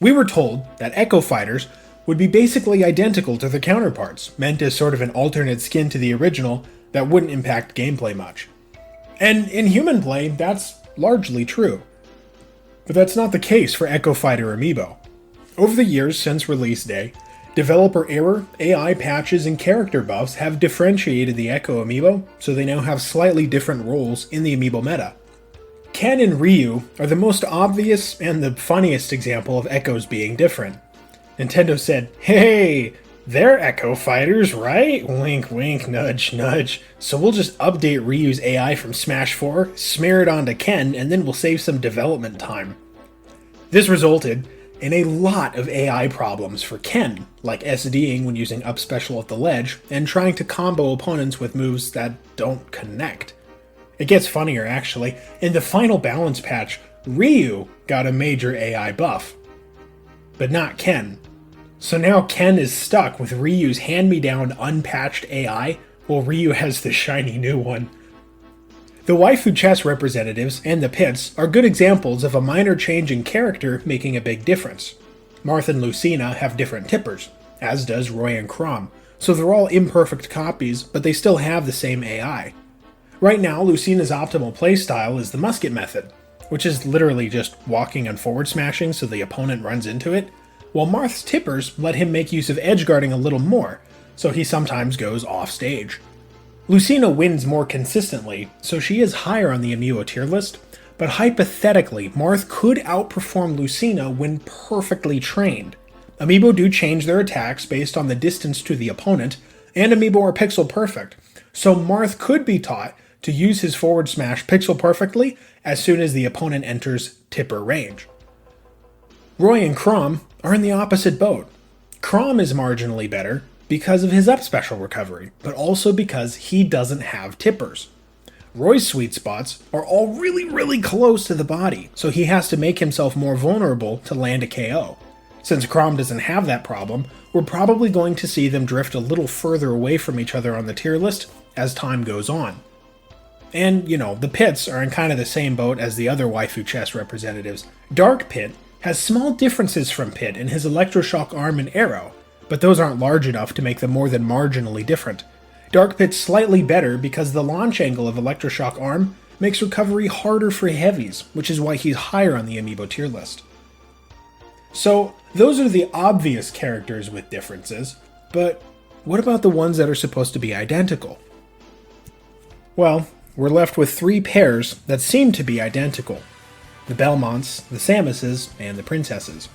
We were told that Echo Fighters would be basically identical to their counterparts, meant as sort of an alternate skin to the original that wouldn't impact gameplay much. And in human play, that's largely true. But that's not the case for Echo Fighter Amiibo. Over the years since release day, developer error, AI patches, and character buffs have differentiated the Echo Amiibo, so they now have slightly different roles in the Amiibo meta. Ken and Ryu are the most obvious and the funniest example of Echoes being different. Nintendo said, "Hey, they're Echo Fighters, right? Wink wink, nudge nudge. So we'll just update Ryu's AI from Smash 4, smear it onto Ken, and then we'll save some development time." This resulted in a lot of AI problems for Ken, like SDing when using up special at the ledge, and trying to combo opponents with moves that don't connect. It gets funnier actually. In the final balance patch, Ryu got a major AI buff, but not Ken. So now Ken is stuck with Ryu's hand-me-down unpatched AI, while Ryu has the shiny new one. The waifu chess representatives and the pits are good examples of a minor change in character making a big difference. Marth and Lucina have different tippers, as does Roy and Chrom, so they're all imperfect copies, but they still have the same AI. Right now, Lucina's optimal playstyle is the musket method, which is literally just walking and forward smashing so the opponent runs into it, while Marth's tippers let him make use of edgeguarding a little more, so he sometimes goes off stage. Lucina wins more consistently, so she is higher on the Amiibo tier list, but hypothetically, Marth could outperform Lucina when perfectly trained. Amiibo do change their attacks based on the distance to the opponent, and Amiibo are pixel perfect, so Marth could be taught to use his forward smash pixel perfectly as soon as the opponent enters tipper range. Roy and Chrom are in the opposite boat. Chrom is marginally better because of his up special recovery, but also because he doesn't have tippers. Roy's sweet spots are all really close to the body, so he has to make himself more vulnerable to land a KO. Since Chrom doesn't have that problem, we're probably going to see them drift a little further away from each other on the tier list as time goes on. And, the Pits are in kind of the same boat as the other waifu chess representatives. Dark Pit has small differences from Pit in his electroshock arm and arrow, but those aren't large enough to make them more than marginally different. Dark Pit's slightly better because the launch angle of electroshock arm makes recovery harder for heavies, which is why he's higher on the Amiibo tier list. So, those are the obvious characters with differences, but what about the ones that are supposed to be identical? Well, we're left with three pairs that seem to be identical: the Belmonts, the Samuses, and the Princesses.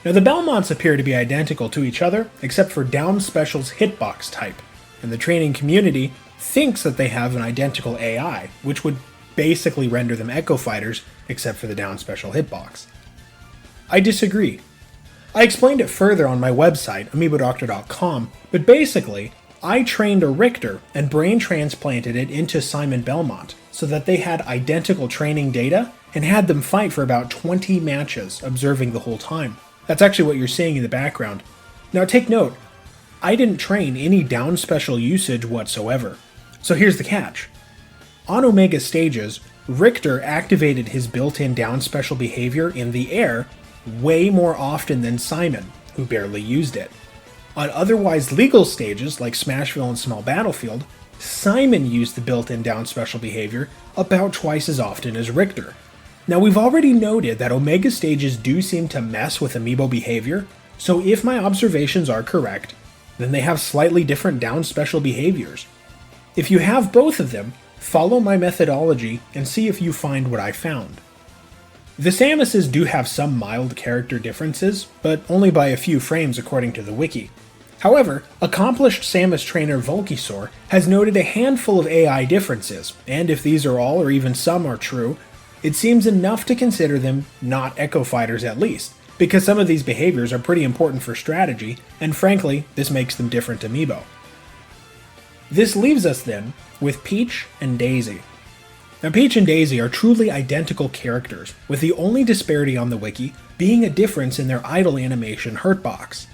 Now, the Belmonts appear to be identical to each other, except for Down Special's hitbox type, and the training community thinks that they have an identical AI, which would basically render them Echo Fighters, except for the Down Special hitbox. I disagree. I explained it further on my website, amiibodoctor.com, but basically, I trained a Richter and brain transplanted it into Simon Belmont so that they had identical training data and had them fight for about 20 matches, observing the whole time. That's actually what you're seeing in the background. Now take note, I didn't train any down special usage whatsoever. So here's the catch. On Omega stages, Richter activated his built-in down special behavior in the air way more often than Simon, who barely used it. On otherwise legal stages like Smashville and Small Battlefield, Simon used the built-in down special behavior about twice as often as Richter. Now, we've already noted that Omega stages do seem to mess with Amiibo behavior, so if my observations are correct, then they have slightly different down special behaviors. If you have both of them, follow my methodology and see if you find what I found. The Samuses do have some mild character differences, but only by a few frames according to the wiki. However, accomplished Samus trainer Volkisaur has noted a handful of AI differences, and if these are all or even some are true, it seems enough to consider them not Echo Fighters at least, because some of these behaviors are pretty important for strategy, and frankly, this makes them different Amiibo. This leaves us then with Peach and Daisy. Now, Peach and Daisy are truly identical characters, with the only disparity on the wiki being a difference in their idle animation hurtbox.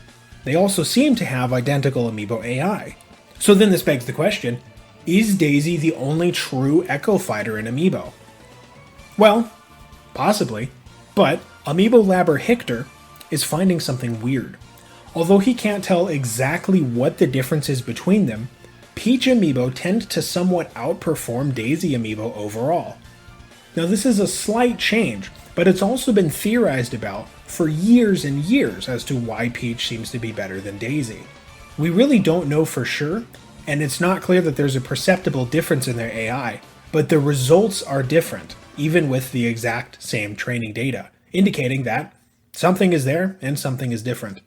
They also seem to have identical Amiibo AI. So then this begs the question, is Daisy the only true Echo Fighter in Amiibo? Well, possibly, but Amiibo Labber Hictor is finding something weird. Although he can't tell exactly what the difference is between them, Peach Amiibo tend to somewhat outperform Daisy Amiibo overall. Now this is a slight change, but it's also been theorized about for years and years as to why Peach seems to be better than Daisy. We really don't know for sure, and it's not clear that there's a perceptible difference in their AI, but the results are different, even with the exact same training data, indicating that something is there and something is different.